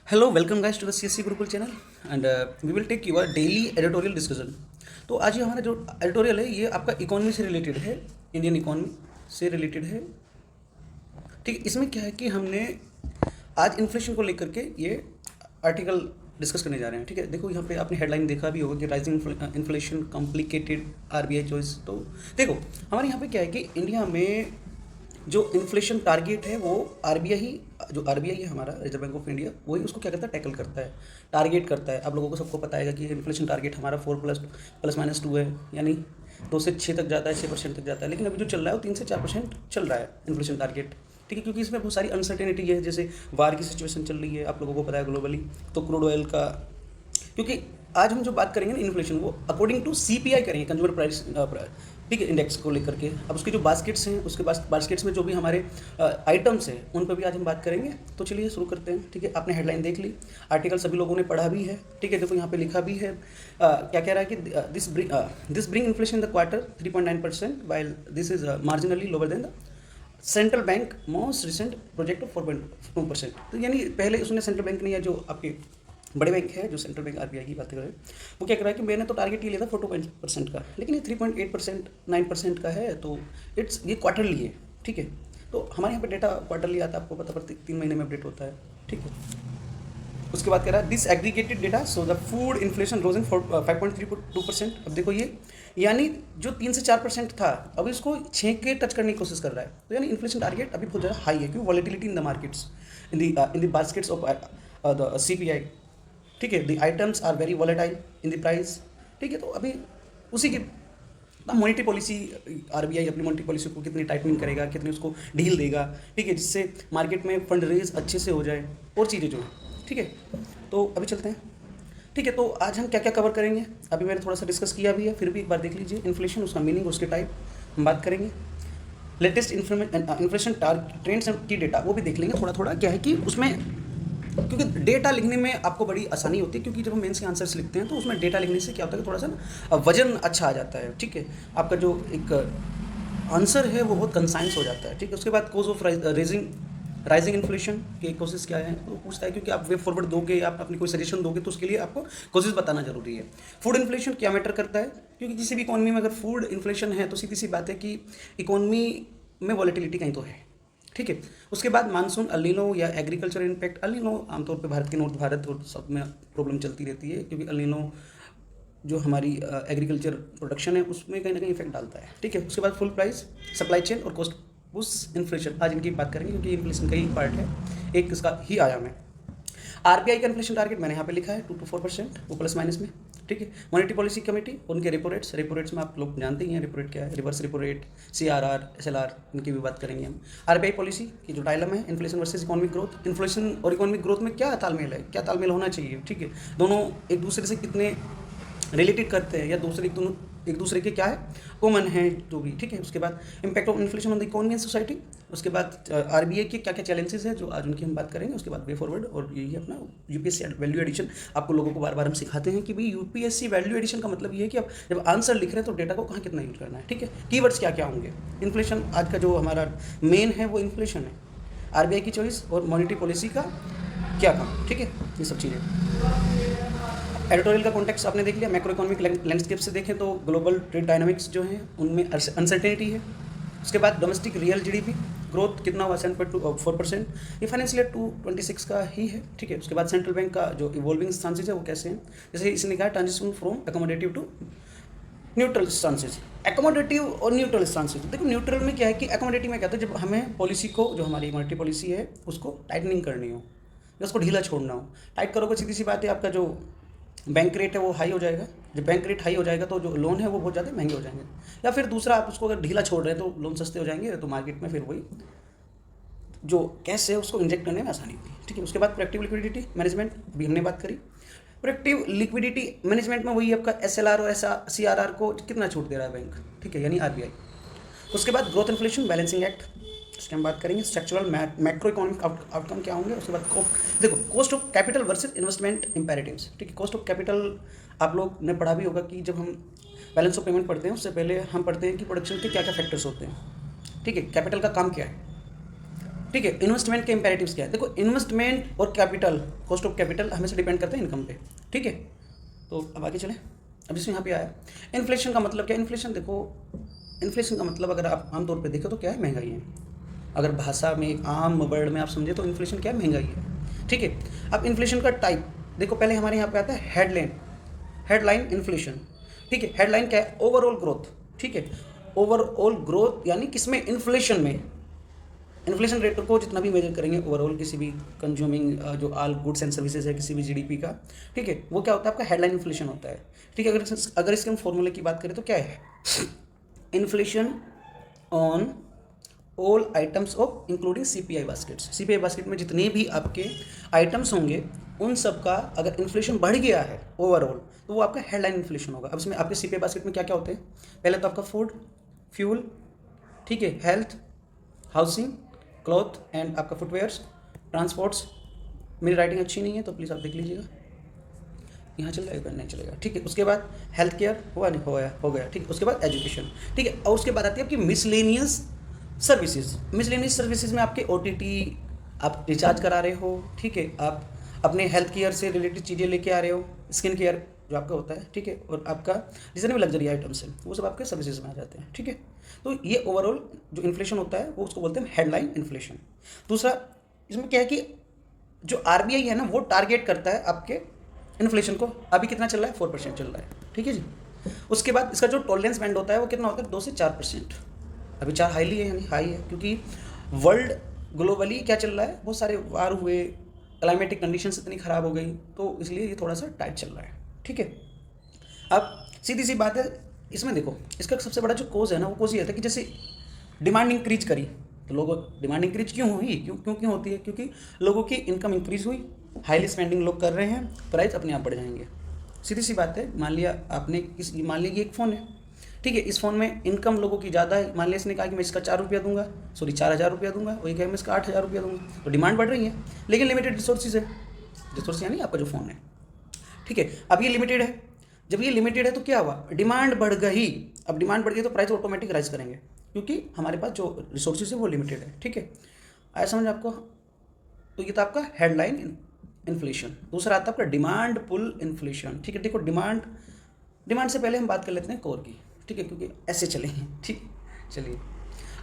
Hello, welcome guys to the CSC Gurukul channel and we will take your daily editorial discussion. तो आज ये हमारा जो editorial है ये आपका इकोनॉमी से रिलेटेड है, इंडियन इकोनॉमी से रिलेटेड है। ठीक है, इसमें क्या है कि हमने आज इन्फ्लेशन को लेकर के ये आर्टिकल डिस्कस करने जा रहे हैं। ठीक है, देखो यहाँ पे आपने हेडलाइन देखा भी होगा कि rising inflation complicated RBI choice. तो देखो हमारे यहाँ पे क्या है कि इंडिया में जो इन्फ्लेशन टारगेट है वो आरबीआई है हमारा रिजर्व बैंक ऑफ इंडिया, वही उसको क्या करता है, टैकल करता है, टारगेट करता है। आप लोगों को सबको पता है कि इन्फ्लेशन टारगेट हमारा 4++-2 है, यानी 2 से 6 तक जाता है, 6% तक जाता है। लेकिन अभी जो चल रहा है वो 3 से 4% चल रहा है इन्फ्लेशन टारगेट। ठीक है, क्योंकि इसमें बहुत सारी अनसर्टेनिटी है, जैसे वार की सिचुएशन चल रही है, आप लोगों को पता है ग्लोबली। तो क्रूड ऑयल का, क्योंकि आज हम जो बात करेंगे ना इन्फ्लेशन, वो अकॉर्डिंग टू सीपीआई करेंगे, कंज्यूमर प्राइस ठीक है इंडेक्स को लेकर के। अब उसके जो बास्केट्स हैं, उसके बास्केट्स में जो भी हमारे आइटम्स हैं उन पर भी आज हम बात करेंगे। तो चलिए शुरू करते हैं। ठीक है, आपने हेडलाइन देख ली, आर्टिकल सभी लोगों ने पढ़ा भी है। ठीक है, देखो यहाँ पे लिखा भी है, क्या कह रहा है कि this bring inflation the quarter 3.9%, while this is marginally lower than the central bank most recent project of 4.2%। तो यानी पहले उसने सेंट्रल बैंक ने, या जो आपके बड़े बैंक है, जो सेंट्रल बैंक आरबीआई की बात कर रहे हैं, वो क्या कर रहा है कि मैंने तो टारगेट ये लिया था 4% का, लेकिन ये 3.8% 9% का है। तो ये क्वार्टरली है। ठीक है, तो हमारे यहाँ पे डेटा क्वार्टरली आता है, आपको पता पड़ती 3 महीने में अपडेट होता है। ठीक है, उसके बाद कह रहा है this aggregated data so the food inflation rose in 5.32%। अब देखो ये, यानी जो 3 से 4% था, अभी इसको 6 के टच करने की कोशिश कर रहा है। तो यानी इन्फ्लेशन टारगेट अभी बहुत ज़्यादा हाई है, क्योंकि volatility in the markets, in the baskets of the CPI. ठीक है, the items are very volatile in the price. ठीक है, तो अभी उसी की मॉनेटरी पॉलिसी, आरबीआई अपनी मॉनेटरी पॉलिसी को कितनी टाइटनिंग करेगा, कितनी उसको ढील देगा। ठीक है, जिससे मार्केट में फंड रेज अच्छे से हो जाए और चीज़ें जो हैं। ठीक है, तो अभी चलते हैं। ठीक है, तो आज हम क्या क्या कवर करेंगे, अभी मैंने थोड़ा सा डिस्कस किया भी है, फिर भी एक बार देख लीजिए। इन्फ्लेशन, उसका मीनिंग, उसके टाइप हम बात करेंगे। लेटेस्ट इन्फ्लेशन ट्रेंड्स की डेटा वो भी देख लेंगे थोड़ा थोड़ा। क्या है कि उसमें, क्योंकि डेटा लिखने में आपको बड़ी आसानी होती है, क्योंकि जब हम मेंस के आंसर्स लिखते हैं तो उसमें डेटा लिखने से क्या होता है कि थोड़ा सा ना वजन अच्छा आ जाता है। ठीक है, आपका जो एक आंसर है वो बहुत कंसाइंस हो जाता है। ठीक है, उसके बाद कोज ऑफ राइजिंग इन्फ्लेशन की कोशिश क्या है, तो पूछता है, क्योंकि आप वे फॉरवर्ड दोगे, आप अपनी कोई सजेशन दोगे, तो उसके लिए आपको कोशिश बताना जरूरी है। फूड इन्फ्लेशन क्या मैटर करता है, क्योंकि किसी भी इकोनॉमी में अगर फूड इन्फ्लेशन है तो सीधी सी बात है कि इकोनॉमी में वॉलेटिलिटी कहीं तो है। ठीक है, उसके बाद मानसून, अल्नीनो या एग्रीकल्चर इम्पैक्ट। अल्नीनो आमतौर पे भारत के, नॉर्थ भारत और सब में प्रॉब्लम चलती रहती है, क्योंकि अल्नीनो जो हमारी एग्रीकल्चर प्रोडक्शन है उसमें कहीं ना कहीं इफेक्ट डालता है। ठीक है, उसके बाद फुल प्राइस, सप्लाई चेन और कॉस्ट पुश इन्फ्लेशन, आज इनकी बात करेंगे, क्योंकि इन्फ्लेशन का ही पार्ट है, एक इसका ही आयाम है। आरबीआई का इन्फ्लेशन टारगेट मैंने यहाँ पे लिखा है 2 to 4%, वो प्लस माइनस में। ठीक है, मॉनेटरी पॉलिसी कमेटी, उनके रेपो रेट्स में आप लोग जानते ही हैं रेपो रेट क्या है, reverse repo rate, CRR, SLR, इनकी भी बात करेंगे हम। आरबीआई पॉलिसी की जो डायलम है, inflation versus economic growth, inflation और इकोनॉमिक ग्रोथ में क्या तालमेल है, क्या तालमेल होना चाहिए। ठीक है, दोनों एक दूसरे से कितने रिलेटेड करते हैं, या दोनों एक दूसरे के क्या है, कॉमन है जो भी। ठीक है, उसके बाद impact of inflation on the economy and society, उसके बाद आरबीआई के क्या क्या चैलेंजेस है जो आज उनकी हम बात करेंगे। उसके बाद वे फॉरवर्ड, और यही है अपना यूपीएससी वैल्यू एडिशन। आपको लोगों को बार बार हम सिखाते हैं कि भाई यूपीएससी वैल्यू एडिशन का मतलब ये है कि आप जब आंसर लिख रहे हैं तो डेटा को कहाँ कितना यूज करना है। ठीक है, कीवर्ड्स क्या क्या होंगे। इन्फ्लेशन आज का जो हमारा मेन है वो इन्फ्लेशन है, आरबीआई की चॉइस और मॉनेटरी पॉलिसी का क्या काम। ठीक है, ये सब चीज़ें। एडिटोरियल का कॉन्टेक्स्ट आपने देख लिया। मैक्रो इकोनॉमिक लैंडस्केप से देखें तो ग्लोबल ट्रेड डायनामिक्स जो हैं उनमें अनसर्टेनिटी है। उसके बाद डोमेस्टिक रियल जीडीपी ग्रोथ कितना हुआ, 7.4%, ये फाइनेंशियल ईयर 2026 का ही है। ठीक है, उसके बाद सेंट्रल बैंक का जो इवॉल्विंग स्टांसेज है वो कैसे हैं, जैसे इसने कहा transition from accommodative to neutral stances. Accommodative और न्यूट्रल स्टांसेज, देखो न्यूट्रल में क्या है कि अकोमोडेटिव में क्या था, जब हमें पॉलिसी को, जो हमारी मॉनेटरी पॉलिसी है उसको टाइटनिंग करनी हो या उसको ढीला छोड़ना हो। टाइट करोगे सीधी सी बात है, आपका जो बैंक रेट है वो हाई हो जाएगा। जब बैंक रेट हाई हो जाएगा तो जो लोन है वो बहुत ज़्यादा महंगे हो जाएंगे, या फिर दूसरा आप उसको अगर ढीला छोड़ रहे हैं तो लोन सस्ते हो जाएंगे, तो मार्केट में फिर वही जो कैश है उसको इंजेक्ट करने में आसानी होगी। ठीक है, उसके बाद प्रोएक्टिव लिक्विडिटी मैनेजमेंट, अभी हमने बात करी। प्रोएक्टिव लिक्विडिटी मैनेजमेंट में वही आपका एसएलआर और सीआरआर को कितना छूट दे रहा है बैंक। ठीक है, यानी आरबीआई। उसके बाद ग्रोथ इन्फ्लेशन बैलेंसिंग एक्ट, इसके हम बात करेंगे। स्ट्रक्चरल मैक्रो इकोनॉमिक आउटकम क्या होंगे। उसके बाद देखो cost of capital versus investment imperatives. ठीक है, कॉस्ट ऑफ कैपिटल आप लोग ने पढ़ा भी होगा कि जब हम बैलेंस ऑफ पेमेंट पढ़ते हैं उससे पहले हम पढ़ते हैं कि प्रोडक्शन के क्या क्या फैक्टर्स होते हैं। ठीक है, कैपिटल का काम क्या है। ठीक है। इन्वेस्टमेंट के इंपेरेटिव्स क्या है, देखो इन्वेस्टमेंट और कैपिटल, कॉस्ट ऑफ कैपिटल हमेशा डिपेंड करते हैं इनकम पे, ठीक है। तो अब आगे चलें। अब इसमें यहाँ पे आया इन्फ्लेशन का मतलब क्या है। इन्फ्लेशन देखो, इन्फ्लेशन का मतलब अगर आप आमतौर पे देखें तो क्या है, महंगाई है। अगर भाषा में आम वर्ड में आप समझे तो इन्फ्लेशन क्या है, महंगाई है, ठीक है। अब इन्फ्लेशन का टाइप देखो, पहले हमारे यहाँ पे आता है हेडलाइन इन्फ्लेशन, ठीक है। हेडलाइन क्या है, ओवरऑल ग्रोथ, ठीक है। ओवरऑल ग्रोथ यानी किसमें, इन्फ्लेशन में। इन्फ्लेशन रेट को जितना भी मेजर करेंगे ओवरऑल किसी भी कंज्यूमिंग जो ऑल गुड्स एंड सर्विसेज है किसी भी जीडीपी का, ठीक है, वो क्या होता है आपका हेडलाइन इन्फ्लेशन होता है, ठीक है। अगर इसके हम फॉर्मूले की बात करें तो क्या है, inflation on all items of including CPI baskets. CPI basket में जितने भी आपके आइटम्स होंगे उन सब का अगर इन्फ्लेशन बढ़ गया है ओवरऑल तो वो आपका हेडलाइन इन्फ्लेशन होगा। अब इसमें आपके सीपीआई बास्केट में क्या क्या होते हैं, पहले तो आपका फूड, फ्यूल, ठीक है, हेल्थ, हाउसिंग, क्लॉथ एंड आपका फुटवेयर्स, ट्रांसपोर्ट्स। मेरी राइटिंग अच्छी नहीं है तो प्लीज़ आप देख लीजिएगा, यहाँ चलेगा नहीं चलेगा, ठीक है। उसके बाद हेल्थ केयर हुआ नहीं, हो गया, ठीक है। उसके बाद एजुकेशन, ठीक है। और उसके बाद आती है आपकी मिसलेनियस सर्विसेज। मिसलेनियस सर्विसेज में आपके ओटीटी, आप रिचार्ज करा रहे हो, ठीक है, आप अपने हेल्थ केयर से रिलेटेड चीज़ें लेके आ रहे हो, स्किन केयर जो आपका होता है, ठीक है, और आपका जितने भी लग्जरी आइटम्स हैं वो सब आपके सर्विसेज में आ जाते हैं, ठीक है। तो ये ओवरऑल जो इन्फ्लेशन होता है वो उसको बोलते हैं हेडलाइन इन्फ्लेशन। दूसरा इसमें क्या है कि जो आरबीआई है ना वो टारगेट करता है आपके इन्फ्लेशन को, अभी कितना चल रहा है, 4% चल रहा है, ठीक है जी। उसके बाद इसका जो टॉलरेंस बैंड होता है वो कितना होता है, 2 से 4%। अभी 4 हाईली है, यानी हाई है, क्योंकि वर्ल्ड ग्लोबली क्या चल रहा है, बहुत सारे वार हुए, क्लाइमेटिक कंडीशंस इतनी ख़राब हो गई, तो इसलिए ये थोड़ा सा टाइट चल रहा है, ठीक है। अब सीधी सी बात है, इसमें देखो इसका सबसे बड़ा जो कोज है ना वो कोज ये है कि जैसे डिमांड इंक्रीज करी तो लोगों, डिमांड इंक्रीज क्यों हुई, क्यों होती है, क्योंकि लोगों की इनकम इंक्रीज हुई, हाईली स्पेंडिंग लोग कर रहे हैं, प्राइस अपने आप बढ़ जाएंगे। सीधी सी बात है, मान लिया आपने मान लिया कि एक फ़ोन है, ठीक है, इस फ़ोन में इनकम लोगों की ज़्यादा है, मान लिया इसने कहा कि मैं इसका 4 रुपया दूंगा, सॉरी 4,000 रुपया दूंगा, वही कहे मैं इसका 8,000 रुपया दूंगा, तो डिमांड बढ़ रही है, लेकिन लिमिटेड रिसोर्सेज है, रिसोर्स यानी आपका जो फ़ोन है, ठीक है। अब ये लिमिटेड है, जब ये लिमिटेड है तो क्या हुआ, डिमांड बढ़ गई। अब डिमांड बढ़ गई तो प्राइस ऑटोमेटिक राइज करेंगे, क्योंकि हमारे पास जो रिसोर्सेज है वो लिमिटेड है, ठीक है। आया समझ आपको। तो ये था आपका हेडलाइन इन्फ्लेशन। दूसरा आता है आपका डिमांड पुल इन्फ्लेशन, ठीक है। देखो डिमांड से पहले हम बात कर लेते हैं कोर की, ठीक है, क्योंकि ऐसे चलेंगे, ठीक। चलिए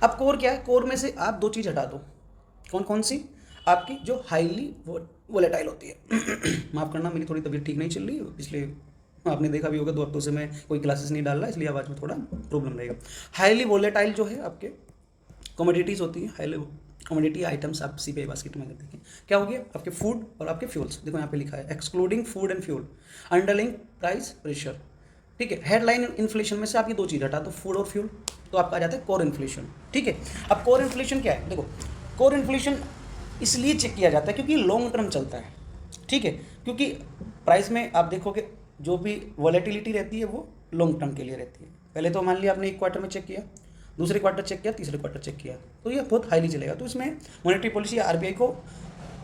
अब कोर क्या है, कोर में से आप 2 चीज़ हटा दो, कौन कौन सी, आपकी जो हाईली वोलेटाइल होती है माफ़ करना मेरी थोड़ी तबीयत ठीक नहीं चल रही, इसलिए आपने देखा भी होगा 2 हफ्तों से मैं कोई क्लासेस नहीं डाल रहा, इसलिए आवाज़ में थोड़ा प्रॉब्लम रहेगा। हाईली वोलेटाइल जो है आपके कमोडिटीज़ होती हैं, हाईली कमोडिटी आइटम्स आप सीपीआई बास्केट में देखें क्या हो गया, आपके फूड और आपके फ्यूल्स। देखो यहाँ पे लिखा है excluding food and fuel, underlying price pressure, ठीक है। हेडलाइन इन्फ्लेशन में से आप ये 2 चीज़ हटा दो, फूड और फ्यूल, तो आपका आ जाता है कोर इन्फ्लेशन, ठीक है। अब कोर इन्फ्लेशन क्या है, देखो कोर इन्फ्लेशन इसलिए चेक किया जाता है क्योंकि लॉन्ग टर्म चलता है, ठीक है, क्योंकि प्राइस में आप देखोगे जो भी वॉलेटिलिटी रहती है वो लॉन्ग टर्म के लिए रहती है। पहले तो मान लिया आपने 1 क्वार्टर में चेक किया, दूसरे क्वार्टर चेक किया, तीसरे क्वार्टर चेक किया, तो ये बहुत हाईली चलेगा। तो इसमें मॉनेटरी पॉलिसी या आरबीआई को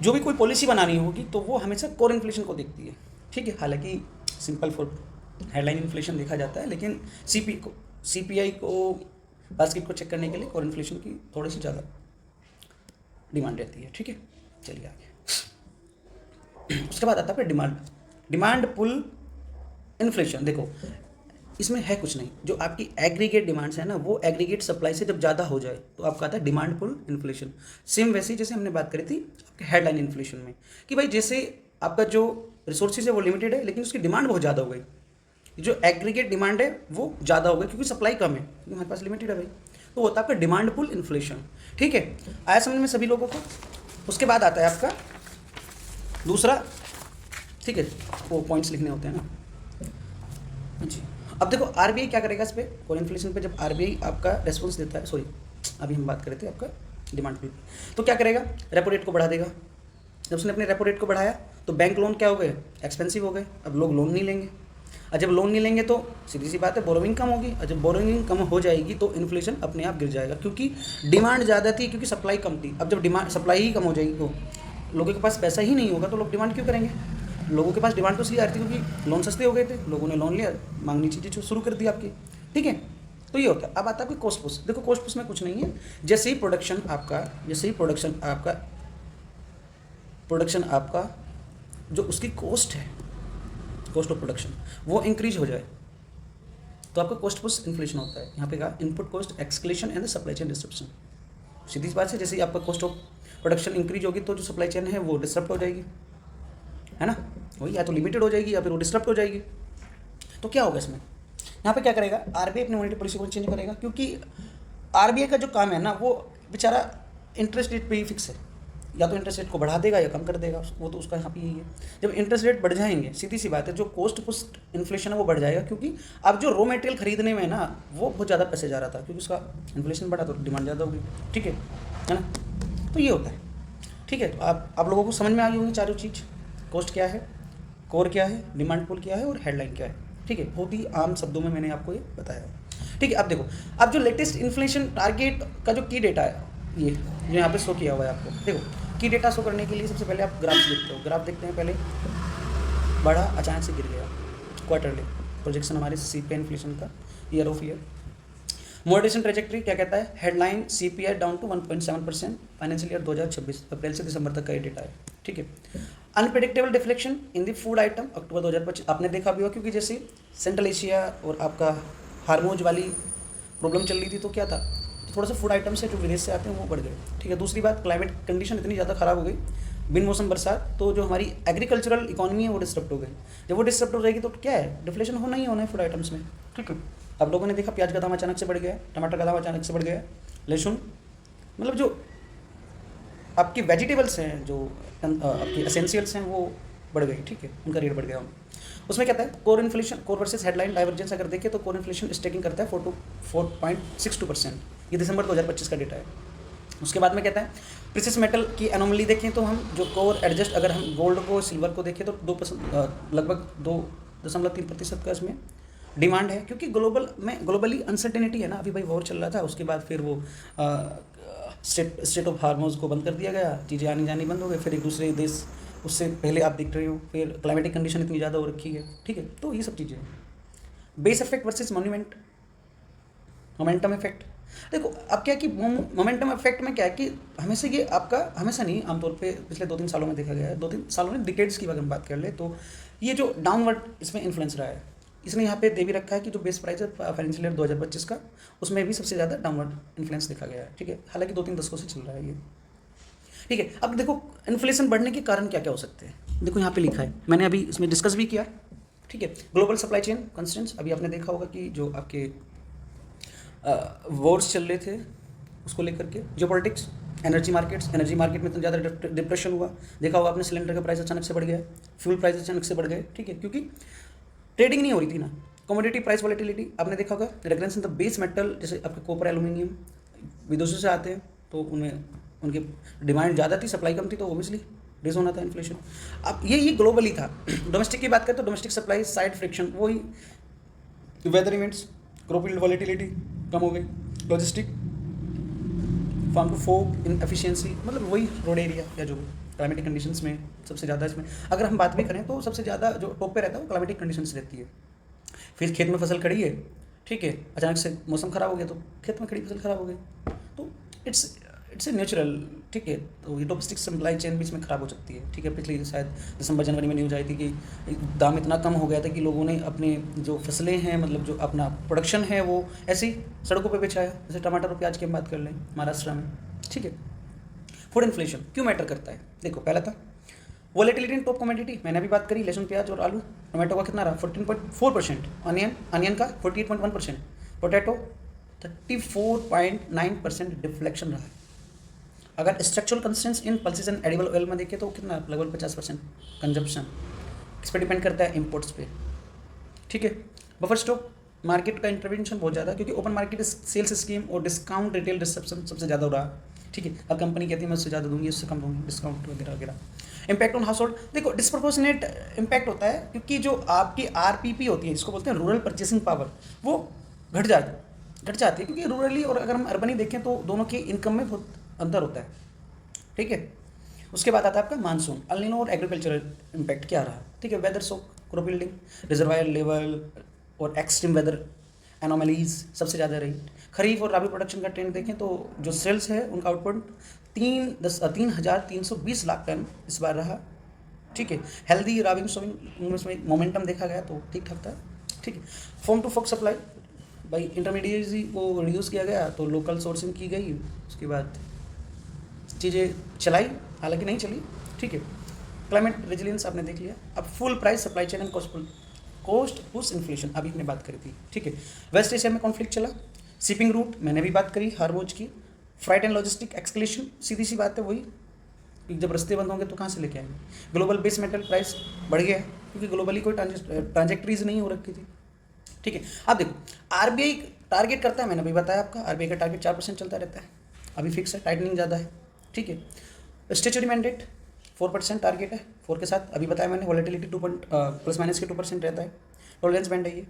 जो भी कोई पॉलिसी बनानी होगी तो वो हमेशा कोर इन्फ्लेशन को देखती है, ठीक है। हालांकि सिंपल फॉर हेडलाइन इन्फ्लेशन देखा जाता है, लेकिन सीपीआई को बास्केट को चेक करने के लिए कोर इन्फ्लेशन की थोड़ी सी ज़्यादा डिमांड रहती है, ठीक है। चलिए आगे। उसके बाद आता है डिमांड पुल इन्फ्लेशन। देखो इसमें है कुछ नहीं, जो आपकी एग्रीगेट डिमांड्स है ना वो एग्रीगेट सप्लाई से जब ज़्यादा हो जाए तो आपका आता है डिमांड पुल इन्फ्लेशन। सेम वैसे ही जैसे हमने बात करी थी आपके हेडलाइन इन्फ्लेशन में कि भाई जैसे आपका जो रिसोर्सेज है वो लिमिटेड है लेकिन उसकी डिमांड बहुत ज़्यादा हो गई, जो एग्रीगेट डिमांड है वो ज़्यादा हो गई क्योंकि सप्लाई कम है, क्योंकि हमारे पास लिमिटेड है भाई, तो होता है आपका डिमांड पुल इन्फ्लेशन, ठीक है। आया समझ में सभी लोगों को। उसके बाद आता है आपका दूसरा, ठीक है, वो पॉइंट्स लिखने होते हैं ना जी। अब देखो आरबीआई क्या करेगा इस पे, कोर इन्फ्लेशन पे जब आरबीआई आपका रेस्पॉन्स देता है, सॉरी अभी हम बात कर रहे थे आपका डिमांड पुल, तो क्या करेगा, रेपो रेट को बढ़ा देगा। जब उसने अपने रेपो रेट को बढ़ाया तो बैंक लोन क्या हो गए, एक्सपेंसिव हो गए, अब लोग लोन नहीं लेंगे, और जब लोन नहीं लेंगे तो सीधी सी बात है बोरोइंग कम होगी, और जब बोरोइंग कम हो जाएगी तो इन्फ्लेशन अपने आप गिर जाएगा, क्योंकि डिमांड ज़्यादा थी क्योंकि सप्लाई कम थी। अब जब डिमांड सप्लाई ही कम हो जाएगी तो लोगों के पास पैसा ही नहीं होगा तो लोग डिमांड क्यों करेंगे। लोगों के पास डिमांड तो इसलिए आ रही थी क्योंकि लोन सस्ते हो गए थे, लोगों ने लोन लिया, मांगनी चीज़ें शुरू कर दी आपकी, ठीक है। तो ये होता है। अब आता है कोई कॉस्ट पुश। देखो कॉस्ट पुश में कुछ नहीं है, जैसे ही प्रोडक्शन आपका जो उसकी कॉस्ट है, कॉस्ट ऑफ प्रोडक्शन वो इंक्रीज हो जाए तो आपका कॉस्ट पुश इन्फ्लेशन होता है। यहाँ पे कहा input cost escalation and supply chain disruption. सीधी सी बात है, जैसे ही आपका कॉस्ट ऑफ प्रोडक्शन इंक्रीज होगी तो जो सप्लाई चेन है वो डिस्टर्ब हो जाएगी, है ना, वही या तो लिमिटेड हो जाएगी या फिर वो डिस्टर्ब हो जाएगी। तो क्या होगा इसमें, यहाँ पे क्या करेगा आरबीआई अपनी मॉनेटरी पॉलिसी को चेंज करेगा, क्योंकि आरबीआई का जो काम है ना वो बेचारा इंटरेस्ट रेट पे ही फिक्स है, या तो इंटरेस्ट रेट को बढ़ा देगा या कम कर देगा, वो तो उसका यहाँ पे यही है। जब इंटरेस्ट रेट बढ़ जाएंगे सीधी सी बात है जो कॉस्ट पुश इन्फ्लेशन है वो बढ़ जाएगा, क्योंकि अब जो रॉ मटेरियल खरीदने में ना वो बहुत ज़्यादा पैसे जा रहा था, क्योंकि उसका इन्फ्लेशन बढ़ा तो डिमांड ज़्यादा होगी, ठीक है ना। तो ये होता है, ठीक है। तो आप लोगों को समझ में आ गई होंगी चारों चीज़, कॉस्ट क्या है, कोर क्या है, डिमांड पुल क्या है और हेडलाइन क्या है, ठीक है। बहुत ही आम शब्दों में मैंने आपको ये बताया, ठीक है। अब देखो, अब जो लेटेस्ट इन्फ्लेशन टारगेट का जो की डेटा है ये जो यहाँ पे शो किया हुआ है आपको, देखो की डेटा शो करने के लिए सबसे पहले आप ग्राफ देखते हो, ग्राफ देखते हैं पहले, बढ़ा अचानक से गिर गया, क्वार्टरली प्रोजेक्शन हमारे सीपीआई इन्फ्लेशन का year of year. Moderation trajectory क्या कहता है, headline CPI down to 1.7% financial year 2026 अप्रैल से दिसंबर तक का ये डेटा है, ठीक है। Unpredictable deflection in the food item October 2025 आपने देखा भी होगा, क्योंकि जैसे सेंट्रल एशिया और आपका हार्मोज वाली प्रॉब्लम चल रही थी तो क्या था, थोड़ा सा फूड आइटम्स है जो विदेश से आते हैं वो बढ़ गए, ठीक है। दूसरी बात, क्लाइमेट कंडीशन इतनी ज़्यादा ख़राब हो गई, बिन मौसम बरसात, तो जो हमारी एग्रीकल्चरल इकोनॉमी है वो डिस्टर्ब हो गई। जब वो डिस्टर्ब हो जाएगी तो क्या है, डिफ्लेशन होना ही होना है फूड आइटम्स में, ठीक है। अब लोगों ने देखा प्याज का दाम अचानक से बढ़ गया, टमाटर का दाम अचानक से बढ़ गया, लहसुन, मतलब जो आपकी वेजिटेबल्स हैं, जो आपकी एसेंशियल्स हैं वो बढ़ गई, ठीक है, उनका रेट बढ़ गया। उसमें क्या है, core inflation, core versus headline divergence अगर देखें तो कोर इन्फ्लेशन स्टेकिंग करता है 4.62%, ये दिसंबर 2025 का डेटा है। उसके बाद में कहता है प्रीशियस मेटल की एनोमली देखें तो हम जो कोर एडजस्ट, अगर हम गोल्ड को सिल्वर को देखें तो 2% लगभग 2.3% का इसमें डिमांड है, क्योंकि ग्लोबली अनसर्टेनिटी है ना, अभी भाई वॉर चल रहा था, उसके बाद फिर वो स्टेट ऑफ हार्मोज को बंद कर दिया गया, चीज़ें आनी जानी बंद हो गई, फिर एक दूसरे देश, उससे पहले आप देख रहे हो, फिर क्लाइमेटिक कंडीशन इतनी ज़्यादा हो रखी है, ठीक है। तो ये सब चीज़ें हैं। Base effect versus momentum effect, देखो अब क्या है कि मोमेंटम इफेक्ट में क्या है कि हमेशा ये आपका, हमेशा नहीं, आमतौर पे पिछले 2-3 सालों में देखा गया है, 2-3 सालों में डिकेड्स की अगर हम बात कर ले तो ये जो डाउनवर्ड इसमें इन्फ्लुएंस रहा है। इसने यहाँ पे दे भी रखा है कि जो बेस प्राइस है फाइनेंशियल ईयर 2025 का, उसमें भी सबसे ज़्यादा डाउनवर्ड इन्फ्लुएंस देखा गया है, ठीक है। हालांकि 2-3 दशकों से चल रहा है ये, ठीक है। अब देखो इन्फ्लेशन बढ़ने के कारण क्या क्या हो सकते हैं, देखो यहाँ पे लिखा है, मैंने अभी इसमें डिस्कस भी किया, ठीक है। ग्लोबल सप्लाई चेन कंस्ट्रेंट्स, अभी आपने देखा होगा कि जो आपके वॉर्स चल रहे थे उसको लेकर के, जियोपॉलिटिक्स, एनर्जी मार्केट में इतना ज़्यादा डिप्रेशन हुआ, देखा होगा आपने, सिलेंडर का प्राइस अचानक से बढ़ गया, फ्यूल प्राइस अचानक से बढ़ गए, ठीक है, क्योंकि ट्रेडिंग नहीं हो रही थी ना। कमोडिटी प्राइस वॉलेटिलिटी आपने देखा होगा, रेगरेंस इन द बेस मेटल, जैसे आपके कॉपर, एल्यूमिनियम विदेशों से आते हैं तो उनमें उनकी डिमांड ज़्यादा थी, सप्लाई कम थी, तो ओबियसली रेज होना था इन्फ्लेशन। अब ये ग्लोबली था। डोमेस्टिक की बात करें तो डोमेस्टिक सप्लाई साइड फ्रिक्शन, वही weather events, crop yield volatility कम हो गई, logistic, farm to fork inefficiency, मतलब वही रोड एरिया या जो क्लाइमेटिक कंडीशंस में सबसे ज़्यादा, इसमें अगर हम बात भी करें तो सबसे ज़्यादा जो टॉप पे रहता है वो क्लाइमेटिक कंडीशंस रहती है। फिर खेत में फसल खड़ी है, ठीक है, अचानक से मौसम ख़राब हो गया तो खेत में खड़ी फसल ख़राब हो गई, तो इट्स ए नेचुरल, ठीक है। तो ये डोमेस्टिक सप्लाई चेन भी इसमें ख़राब हो सकती है, ठीक है। पिछली शायद दिसंबर जनवरी में न्यूज़ आई थी कि दाम इतना कम हो गया था कि लोगों ने अपने जो फसलें हैं, मतलब जो अपना प्रोडक्शन है वो ऐसे ही सड़कों पे बेचाया, जैसे टमाटर और प्याज की हम बात कर लें महाराष्ट्र में, ठीक है। फूड इन्फ्लेशन क्यों मैटर करता है, देखो पहला था वॉलेटिलिटी इन टॉप कमोडिटी, मैंने अभी बात करी, लहसुन, प्याज और आलू। टोमेटो का कितना रहा 14.4%, अनियन का 48.1%, पोटैटो 34.9% डिफ्लेक्शन रहा है। अगर structural constraints in pulses and edible oil में देखें तो कितना लगभग 50% कंजप्शन, किस पे डिपेंड करता है, इंपोर्ट्स पे, ठीक है। बफर स्टॉक मार्केट का इंटरवेंशन बहुत ज़्यादा, क्योंकि ओपन मार्केट सेल्स स्कीम और डिस्काउंट रिटेल डिस्ट्रप्शन सबसे ज़्यादा हो रहा, ठीक है। अब कंपनी कहती है मैं उससे ज़्यादा दूंगी, उससे कम दूंगी, डिस्काउंट वगैरह वगैरह। इम्पैक्ट ऑन हाउस होल्ड, देखो डिस्प्रोपोर्शनेट इम्पैक्ट होता है, क्योंकि जो आपकी आरपीपी होती है, जिसको बोलते हैं रूरल परचेसिंग पावर, वो घट जाती है, क्योंकि रूरली और अगर हम अर्बनी देखें तो दोनों की इनकम में बहुत अंतर होता है, ठीक है। उसके बाद आता है आपका मानसून, अल नीनो और एग्रीकल्चरल इम्पैक्ट क्या रहा, ठीक है। Weather shock, crop yielding, reservoir level और एक्सट्रीम वेदर एनोमलीज सबसे ज़्यादा रही। खरीफ और राबी प्रोडक्शन का ट्रेंड देखें तो जो सेल्स है उनका आउटपुट 3,320 लाख टन इस बार रहा। ठीक है, हेल्दी राबिंग सोविंग उसमें मोमेंटम देखा गया तो ठीक ठाक था। ठीक है, फॉर्म टू फोक सप्लाई भाई इंटरमीडिएटरी को रिड्यूस किया गया तो लोकल सोर्सिंग की गई, उसके बाद चीज़ें चलाई, हालांकि नहीं चली। ठीक है, क्लाइमेट रेजिलियंस आपने देख लिया। अब full price supply chain and cost push inflation अभी हमने बात करी थी। ठीक है, वेस्ट एशिया में कॉन्फ्लिक्ट चला, शिपिंग रूट मैंने भी बात करी हार्मोज की, फ्राइट एंड लॉजिस्टिक एक्सक्लेशन, सीधी सी बात है वही कि जब रास्ते बंद होंगे तो कहाँ से लेके आएंगे। ग्लोबल बेस मेटल प्राइस बढ़ गया क्योंकि ग्लोबली कोई ट्रांजेक्टरीज नहीं हो रखी थी। ठीक है, अब देखो आरबीआई टारगेट करता है, मैंने अभी बताया आपका आरबीआई का टारगेट 4% चलता रहता है, अभी फिक्स है, टाइटनिंग ज़्यादा है। ठीक है, स्टेचुरी मैंडेट 4% टारगेट है, 4 के साथ अभी बताया मैंने, वॉलेटिलिटी प्लस माइनस के 2% रहता है, टॉलरेंस बैंड है ये।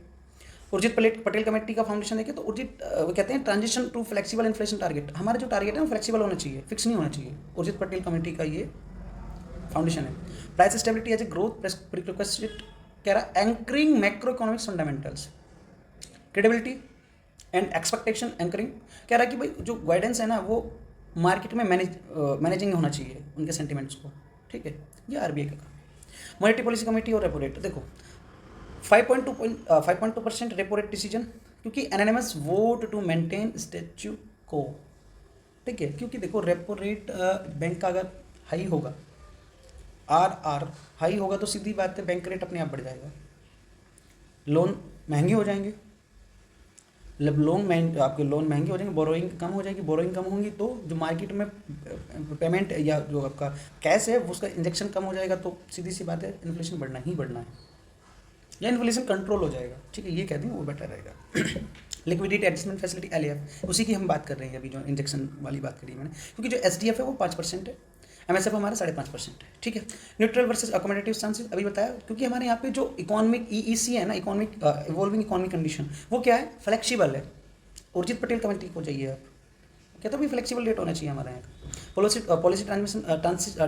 उर्जित पटेल कमेटी का फाउंडेशन देखें तो उर्जित वो कहते हैं transition to flexible inflation target, हमारा जो टारगेट है वो फ्लेक्सिबल होना चाहिए, फिक्स नहीं होना चाहिए। उर्जित पटेल कमेटी का ये फाउंडेशन है। Price stability as a growth prerequisite कह रहा, anchoring macro economics fundamentals, credibility and expectation anchoring कह रहा है कि भाई जो गाइडेंस है ना वो मार्केट में मैनेजिंग होना चाहिए उनके सेंटिमेंट्स को। ठीक है, ये आरबीआई का काम। मॉनेटरी पॉलिसी कमेटी और रेपो रेट देखो 5.2% रेपो रेट डिसीजन क्योंकि एनएनएमएस वोट टू मेंटेन स्टेच्यू को। ठीक है, क्योंकि देखो रेपो रेट बैंक का अगर हाई होगा, आर हाई होगा तो सीधी बात है बैंक रेट अपने आप बढ़ जाएगा, लोन महंगे हो जाएंगे, आपके लोन महंगे हो जाएंगे, बोरोइंग कम हो जाएगी, बोरोइंग कम होंगी तो जो मार्केट में पेमेंट या जो आपका कैश है उसका इंजेक्शन कम हो जाएगा, तो सीधी सी बात है इन्फ्लेशन बढ़ना ही बढ़ना है या इन्फ्लेशन कंट्रोल हो जाएगा। ठीक है, ये कहते हैं वो बेटर रहेगा। लिक्विडिटी एडजस्टमेंट फैसिलिटी एलएएफ उसी की हम बात कर रहे हैं अभी, जो इंजेक्शन वाली बात करी मैंने, क्योंकि जो एसडीएफ है वो 5% है, एमएसएफ हमारा 5.5% है। ठीक है, न्यूट्रल वर्सेस अकोमोडेटिव स्टांसेस अभी बताया, क्योंकि हमारे यहाँ पे जो इकोनॉमिक ईईसी है ना, इकोनॉमिक इवॉल्विंग इकोनॉमिक कंडीशन, वो क्या है, फ्लेक्सिबल है। उर्जित पटेल कमेटी को चाहिए आप, कहते भी फ्लेक्सिबल रेट होना चाहिए हमारे यहाँ का। Policy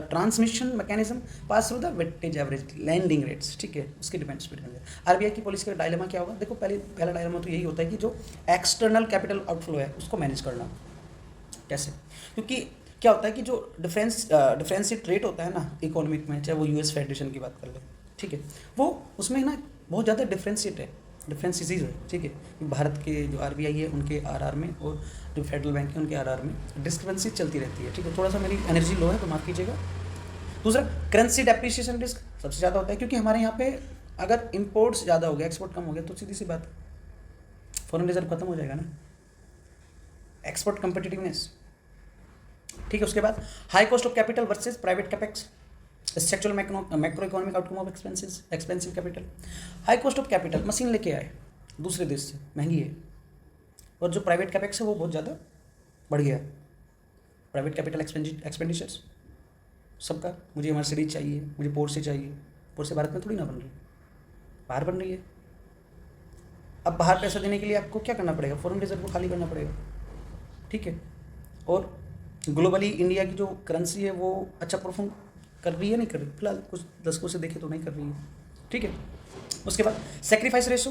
transmission mechanism pass through the weightage average landing rates. ठीक है, उसके डिपेंड्स पे डिपेंड है। आरबीआई की पॉलिसी का डायलेमा क्या होगा, देखो पहला डायलेमा तो यही होता है कि जो एक्सटर्नल कैपिटल आउटफ्लो है उसको मैनेज करना कैसे, क्योंकि क्या होता है कि जो डिफरेंशिएट रेट होता है ना इकोनॉमिक में, चाहे वो यूएस फेडरेशन की बात कर ले, ठीक है, वो उसमें ना बहुत ज़्यादा डिफरेंशिएट है, डिफरेंसेस है। ठीक है, भारत के जो आरबीआई है उनके आरआर में और जो फेडरल बैंक है उनके आरआर में डिस्क्रिपेंसी चलती रहती है। ठीक है, थोड़ा सा मेरी एनर्जी लो है तो माफ़ कीजिएगा। दूसरा, करेंसी डेप्रिसिएशन रिस्क सबसे ज़्यादा होता है, क्योंकि हमारे यहाँ पे अगर इंपोर्ट्स ज़्यादा हो गया, एक्सपोर्ट कम हो गया, तो सीधी सी बात फॉरेन रिजर्व खत्म हो जाएगा ना, एक्सपोर्ट कम्पिटिटिवनेस। ठीक है, उसके बाद high cost of capital versus private capex, structural macro economic outcome of expensive capital. High cost of capital, machine लेके आए दूसरे देश से, महंगी है, और जो प्राइवेट कैपेक्स है वो बहुत ज़्यादा बढ़ गया। प्राइवेट कैपिटल एक्सपेंडिचर्स सबका, मुझे मर्सिडीज चाहिए, मुझे पोर्से चाहिए, पोर्से भारत में थोड़ी ना बन रही, बाहर बन रही है। अब बाहर पैसा देने के लिए आपको क्या करना पड़ेगा, फॉरेन रिजर्व को खाली करना पड़ेगा। ठीक है, और ग्लोबली इंडिया की जो करेंसी है वो अच्छा परफॉर्म कर रही है, नहीं कर रही, फिलहाल कुछ दशकों से देखे तो नहीं कर रही है। ठीक है, उसके बाद सेक्रीफाइस रेशो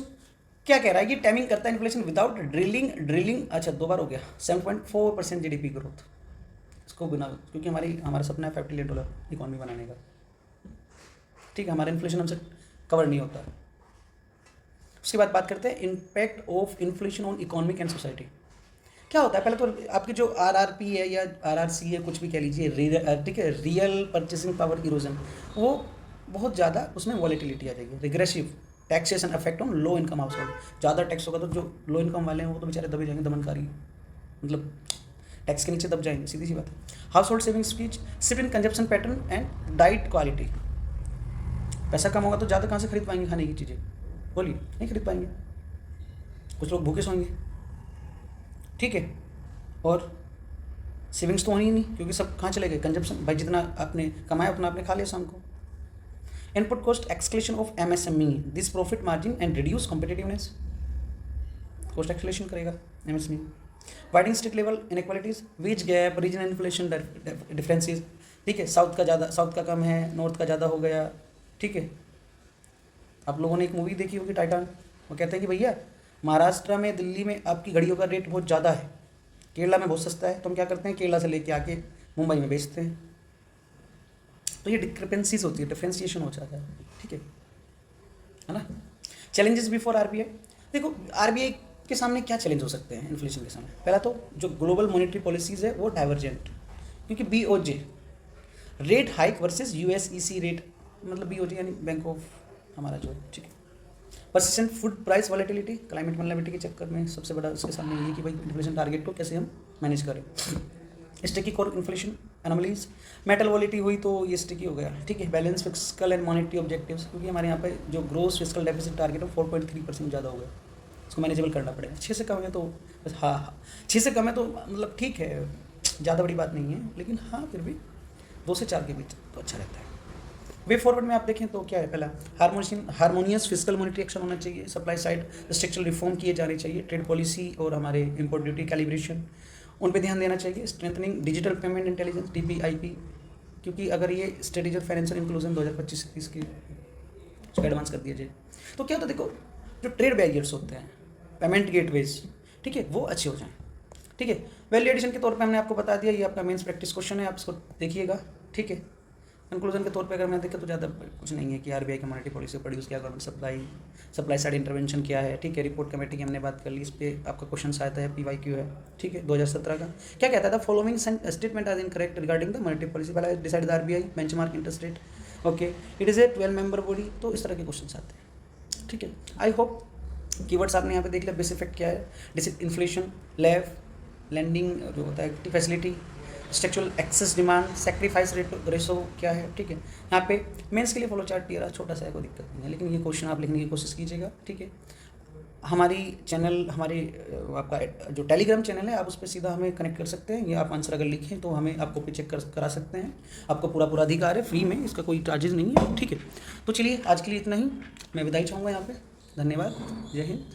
क्या कह रहा है कि टाइमिंग करता है इन्फ्लेशन विदाउट ड्रिलिंग। अच्छा, 2 बार हो गया, 7.4% जीडीपी ग्रोथ, इसको बिना, क्योंकि हमारा सपना है $5 ट्रिलियन इकॉनमी बनाने का। ठीक है, हमारा इन्फ्लेशन हमसे कवर नहीं होता। उसके बाद बात करते हैं impact of inflation on economic and society. क्या होता है, पहले तो आपकी जो आरआरपी है या आरआरसी है, कुछ भी कह लीजिए, ठीक है, रियल परचेसिंग पावर इरोजन, वो बहुत ज़्यादा उसमें वॉलेटिलिटी आ जाएगी। Regressive taxation effect on low income house hold, ज़्यादा टैक्स होगा तो जो लो इनकम वाले हैं वो तो बेचारे दबे जाएंगे, दमनकारी, मतलब टैक्स के नीचे दब जाएंगे, सीधी सी बात है। House hold saving speech, shift in consumption pattern and diet quality. पैसा कम होगा तो ज़्यादा कहाँ से खरीद पाएंगे खाने की चीज़ें, बोलिए, नहीं खरीद पाएंगे, कुछ लोग भूखे सोएंगे। ठीक है, और सेविंग्स तो होनी ही नहीं, क्योंकि सब कहाँ चले गए, कंजप्शन, भाई जितना आपने कमाया उतना आपने खा लिया शाम को। Input cost escalation of MSME, this profit margin and reduce competitiveness, cost escalation करेगा MSME. Widening state level inequalities, wage gap, regional inflation differences. ठीक है, साउथ का कम है, नॉर्थ का ज़्यादा हो गया। ठीक है, आप लोगों ने एक मूवी देखी होगी टाइटन, वो कहते हैं कि भैया महाराष्ट्र में, दिल्ली में आपकी घड़ियों का रेट बहुत ज़्यादा है, केरला में बहुत सस्ता है, तो हम क्या करते हैं केरला से लेके आके मुंबई में बेचते हैं। तो ये डिस्क्रिपेंसीज होती है, डिफ्रेंसिएशन हो जाता है, ठीक है ना। चैलेंजेस बिफोर आरबीआई, देखो आरबीआई के सामने क्या चैलेंज हो सकते हैं इन्फ्लेशन के सामने। पहला तो जो ग्लोबल मॉनेटरी पॉलिसीज़ है वो डाइवर्जेंट, क्योंकि BOJ rate hike versus USEC rate, मतलब बीओजे यानी बैंक ऑफ हमारा जो, ठीक है। Persistent food price volatility, climate vulnerability के चक्कर में सबसे बड़ा उसके सामने ये कि भाई इन्फ्लेशन टारगेट को कैसे हम मैनेज करें। Sticky core inflation anomalies, metal वॉलिटी हुई तो ये स्टिकी हो गया, ठीक है। Balance fiscal and monetary objectives, क्योंकि हमारे यहाँ पे जो ग्रोस फिस्कल डेफिसिट टारगेट है 4.3% ज़्यादा हो गया, उसको मैनेजेबल करना पड़ेगा। 6 से कम है तो बस, हाँ 6 से कम है तो मतलब ठीक है, ज़्यादा बड़ी बात नहीं है, लेकिन हाँ फिर भी 2 से 4 के बीच तो अच्छा रहता है। वे फॉरवर्ड में आप देखें तो क्या है, पहला हारमोनियस फिस्कल मॉनेटरी एक्शन होना चाहिए, सप्लाई साइड स्ट्रक्चरल रिफॉर्म किए जाने चाहिए, ट्रेड पॉलिसी और हमारे इंपोर्ट ड्यूटी कैलिब्रेशन उन पे ध्यान देना चाहिए। स्ट्रेंथनिंग डिजिटल पेमेंट इंटेलिजेंस डीपीआईपी, क्योंकि अगर ये स्ट्रेटेजिक फाइनेंशियल इंक्लूजन 2025-30 की उसको एडवांस कर दिया जाए तो क्या होता है, देखो जो ट्रेड बैरियर्स होते हैं, पेमेंट गेटवेज, ठीक है, वो अच्छे हो जाएं, ठीक है। वैल्यू एडिशन के तौर पे हमने आपको बता दिया, ये आपका मेंस प्रैक्टिस क्वेश्चन है, आप इसको देखिएगा, ठीक है। कंक्लूजन के तौर पे अगर मैं देखें तो ज़्यादा कुछ नहीं है कि आरबीआई की मॉनेटरी पॉलिसी प्रोड्यूस किया, गवर्नमेंट सप्लाई साइड इंटरवेंशन क्या है, ठीक है। रिपोर्ट कमेटी की हमने बात कर ली, इस पर आपका क्वेश्चन आता है, पीवाईक्यू है, ठीक है, 2017 का। क्या कहता था, फॉलोइंग स्टेटमेंट आज incorrect regarding the monetary policy, पहला decide the RBI benchmark interest rate, okay, it is a 12 member body, तो इस तरह के क्वेश्चन आते हैं, ठीक है। आई होप कीवर्ड्स आपने यहाँ पे देख लिया, बेस इफेक्ट क्या है, इन्फ्लेशन, लैव, लैंडिंग जो होता है facility, structural excess demand, sacrifice ratio क्या है, ठीक है। यहाँ पे मेंस के लिए फॉलो चार्ट दिया रहा, छोटा सा है, कोई दिक्कत नहीं है, लेकिन ये क्वेश्चन आप लिखने की कोशिश कीजिएगा, ठीक है। हमारी चैनल, हमारी आपका जो टेलीग्राम चैनल है, आप उस पर सीधा हमें कनेक्ट कर सकते हैं, या आप आंसर अगर लिखें तो हमें आप कॉपी चेक करा सकते हैं, आपको पूरा अधिकार है, फ्री में, इसका कोई चार्जेस नहीं है, ठीक है। तो चलिए आज के लिए इतना ही, मैं विदाई चाहूँगा यहाँ पे, धन्यवाद, जय हिंद।